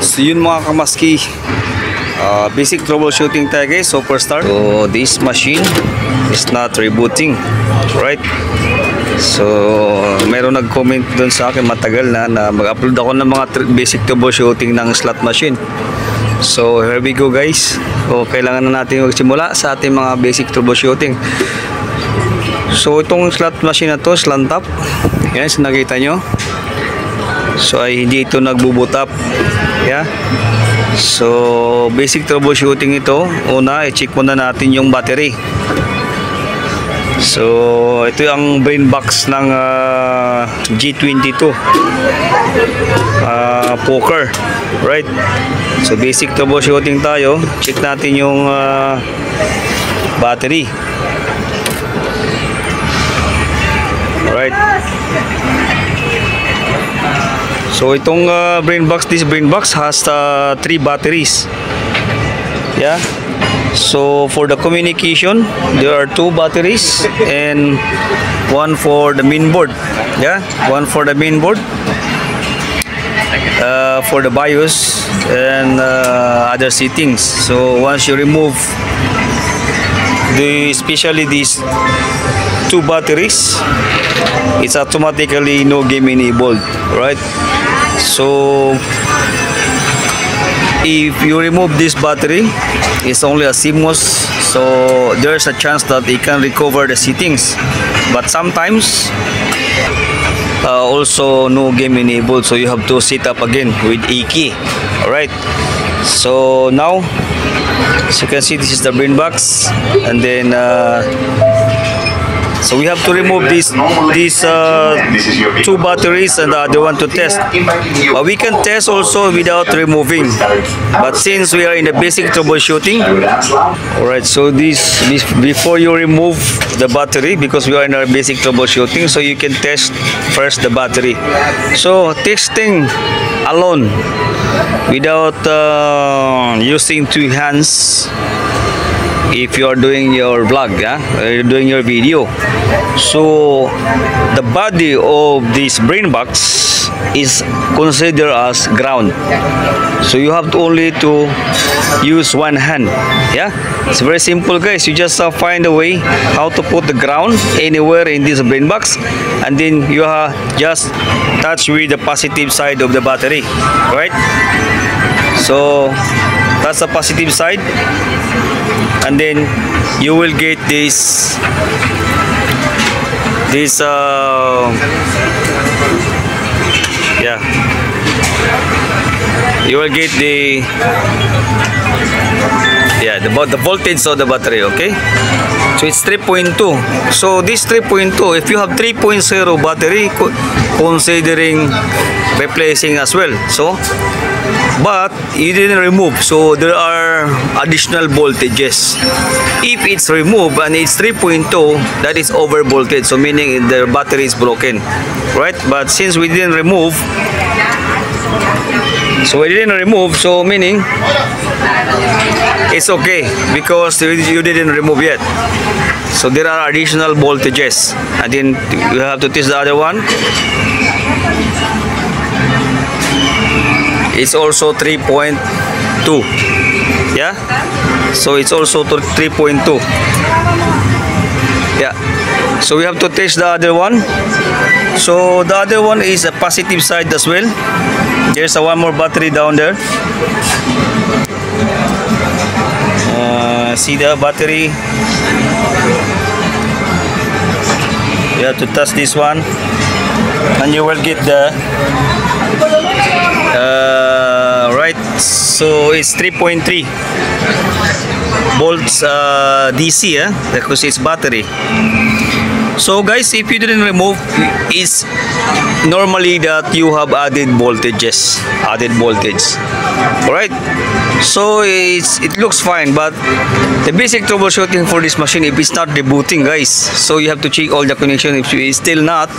So yun mga kamaski, basic troubleshooting tayo guys, superstar. So this machine is not rebooting, right? So meron nag-comment doon sa akin matagal na mag-upload ako ng mga basic troubleshooting ng slot machine. So here we go guys. So kailangan na natin magsimula sa ating mga basic troubleshooting. So itong slot machine na to, slant up. Yan, nakita nyo. So ay hindi ito nagbo-boot up. Yeah. So basic troubleshooting ito. Una, i-check muna natin yung battery. So ito yung brain box ng G22 poker, right? So basic troubleshooting tayo. Check natin yung battery. Alright. So itong this brain box has 3 batteries. Yeah. So for the communication, there are 2 batteries and 1 for the main board. Yeah, 1 for the main board, for the BIOS and other settings. So once you remove especially these 2 batteries, it's automatically no game enabled, right? So if you remove this battery, it's only a CMOS, so there's a chance that it can recover the settings, but sometimes also no game enabled, so you have to set up again with a key. Alright, so now as you can see, this is the brain box, and then so we have to remove these 2 batteries and the other one to test. But we can test also without removing. But since we are in the basic troubleshooting, alright, so this before you remove the battery, because we are in our basic troubleshooting, so you can test first the battery. So testing alone without using 2 hands. If you are doing your vlog, you're doing your video, so the body of this brain box is considered as ground, so you have to only to use 1 hand. Yeah, it's very simple guys. You just find a way how to put the ground anywhere in this brain box, and then you just touch with the positive side of the battery, right? So that's the positive side, and then you will get this yeah, you will get the voltage of the battery. Okay, so it's 3.2. so this 3.2, if you have 3.0 battery, considering replacing as well, so but you didn't remove, so there are additional voltages. If it's removed and it's 3.2, that is over voltage, so meaning the battery is broken, right? But since we didn't remove, so meaning it's okay, because you didn't remove yet. So there are additional voltages, and then you have to test the other one. It's also 3.2. Yeah, so it's also 3.2. Yeah, so we have to test the other one. So the other one is a positive side as well. There's one more battery down there. See the battery. You have to test this one, and you will get the right, so it's 3.3 volts DC, because it's battery. So guys, if you didn't remove, it's normally that you have added voltage. Alright, so it looks fine, but the basic troubleshooting for this machine, if it's not rebooting guys, so you have to check all the connection. If it's still not,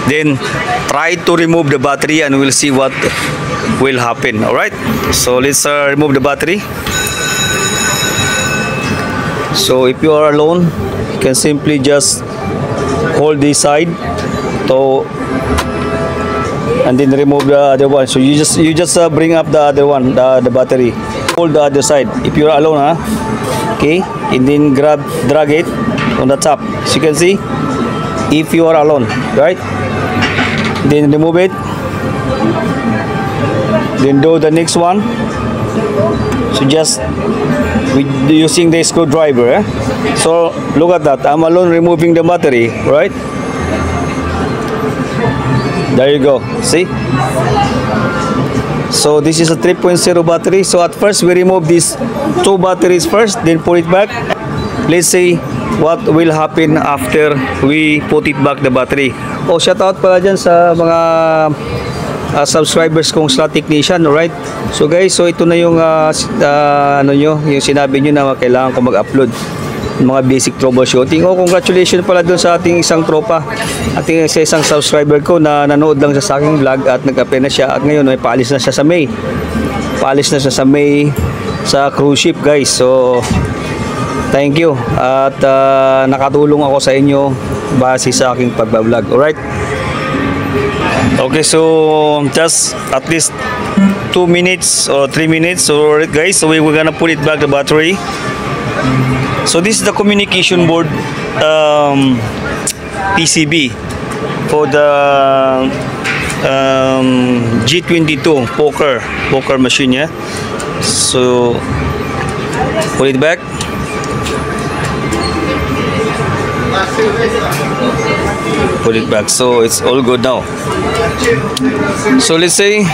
then try to remove the battery and we'll see what will happen. Alright, so let's remove the battery. So if you are alone, you can simply just hold this side, so and then remove the other one. So you just bring up the other one, the battery. Hold the other side if you're alone, okay, and then drag it on the top. So you can see if you are alone, right? Then remove it, then do the next one. So just using the screwdriver, so look at that, I'm alone removing the battery, right? There you go, see? So this is a 3.0 battery. So at first we remove these two batteries first, then put it back. Let's see what will happen after we put it back the battery. Oh, shout out pala dyan sa mga subscribers kong slot technician, alright? So guys, so ito na yung ano nyo, yung sinabi nyo na kailangan ko mag-upload mga basic troubleshooting. Oh, congratulations pala dun sa ating isang tropa, ating isang subscriber ko na nanood lang sa aking vlog at nag-apply na siya, at ngayon ay paalis na siya sa May. Paalis na siya sa May sa cruise ship, guys. So thank you, at nakatulong ako sa inyo base sa aking pagbablog, alright? Okay, so just at least 2 minutes or 3 minutes, alright guys, so we're gonna put it back the battery. So this is the communication board PCB for the G22 poker machine, yeah. So put it back. Put it back, so it's all good now. So let's say,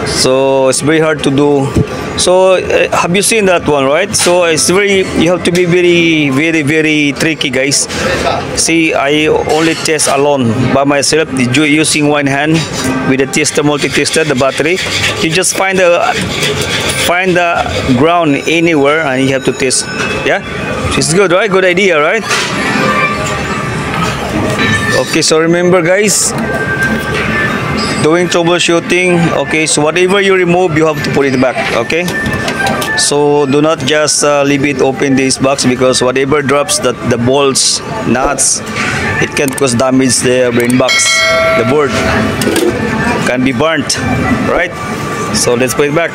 so it's very hard to do. So have you seen that one, right? So it's you have to be very tricky, guys. See, I only test alone by myself using one hand with the tester, multi-tester, the battery. You just find the ground anywhere and you have to test. Yeah, it's good, right? Good idea, right? Okay, so remember guys, doing troubleshooting, okay, so whatever you remove, you have to put it back, okay? So do not just leave it open, this box, because whatever drops, that the bolts, nuts, it can cause damage the brain box, the board can be burnt, right? So let's put it back.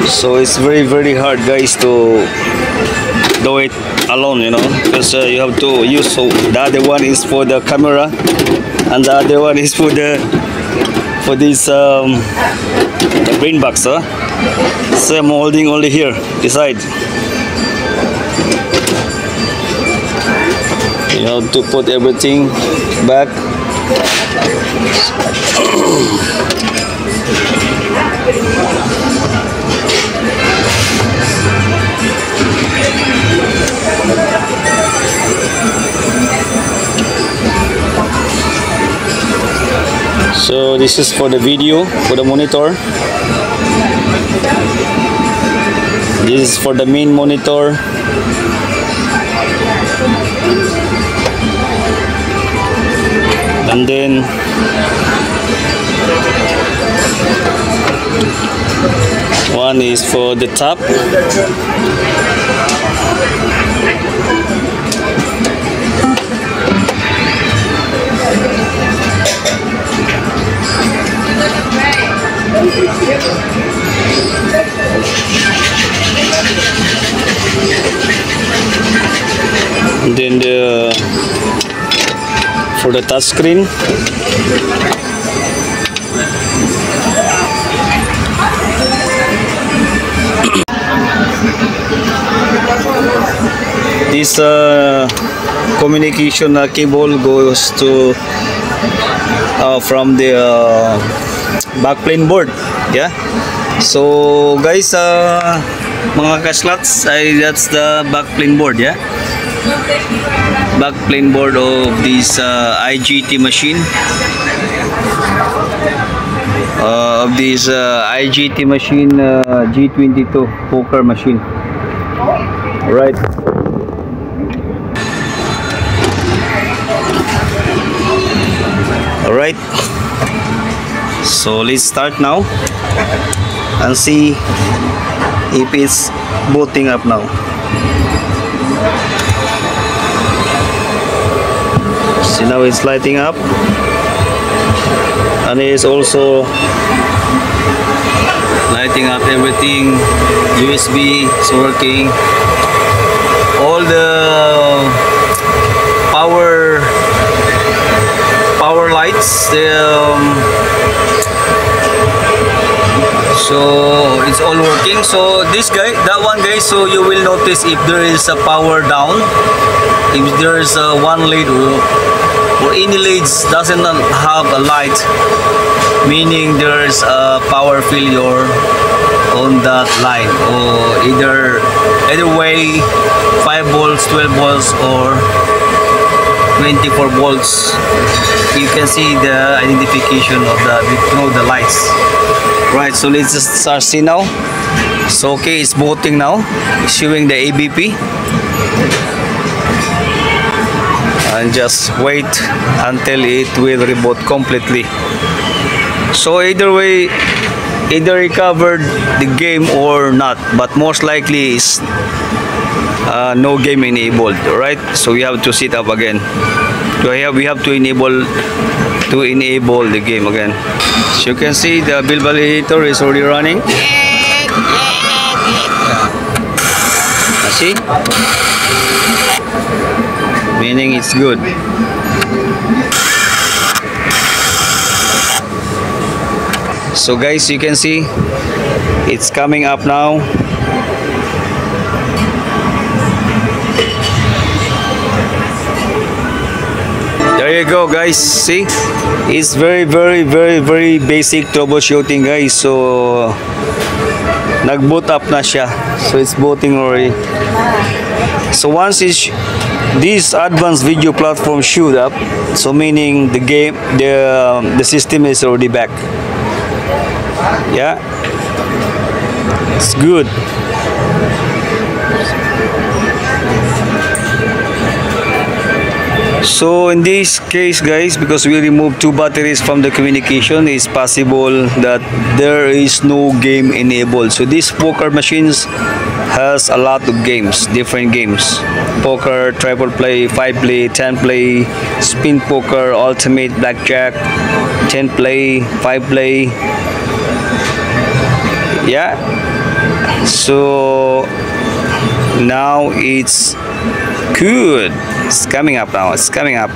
So it's very hard, guys, to do it alone, you know, because you have to use, so the other one is for the camera and the other one is for this the brain box, huh? So I'm holding only here, this side. You have to put everything back. So this is for the video, for the monitor. This is for the main monitor. And then one is for the top. And then for the touch screen, this communication cable goes to from the backplane board, yeah. So guys, mga ka-slots, that's the backplane board, yeah. Backplane board of this IGT machine, of this IGT machine, G22 poker machine. Right. Alright, so let's start now and see if it's booting up now. See, now it's lighting up, and it's also lighting up everything. USB is working. All the power lights, so it's all working. So that one guys, so you will notice if there is a power down, if there is one lead or any leads doesn't have a light, meaning there's a power failure on that line, or either way, 5 volts, 12 volts, or 24 volts. You can see the identification of the lights. Right, so let's just start see now. So okay, it's booting now, showing the ABP, and just wait until it will reboot completely. So either way, either recovered the game or not, but most likely is no game enabled, right? So we have to set up again. So we have to enable the game again. So you can see the bill validator is already running. See? Meaning it's good. So guys, you can see it's coming up now. There you go guys, see, it's very basic troubleshooting guys. So nag-boot up na siya, so it's booting already. So once this advanced video platform shoot up, so meaning the system is already back. Yeah, it's good. So in this case guys, because we removed 2 batteries from the communication, it's possible that there is no game enabled. So these poker machines has a lot of games, different games: poker, triple play, 5 play, 10 play, spin poker, ultimate, blackjack, 10 play, 5 play. Yeah, so now it's good. It's coming up now. It's coming up.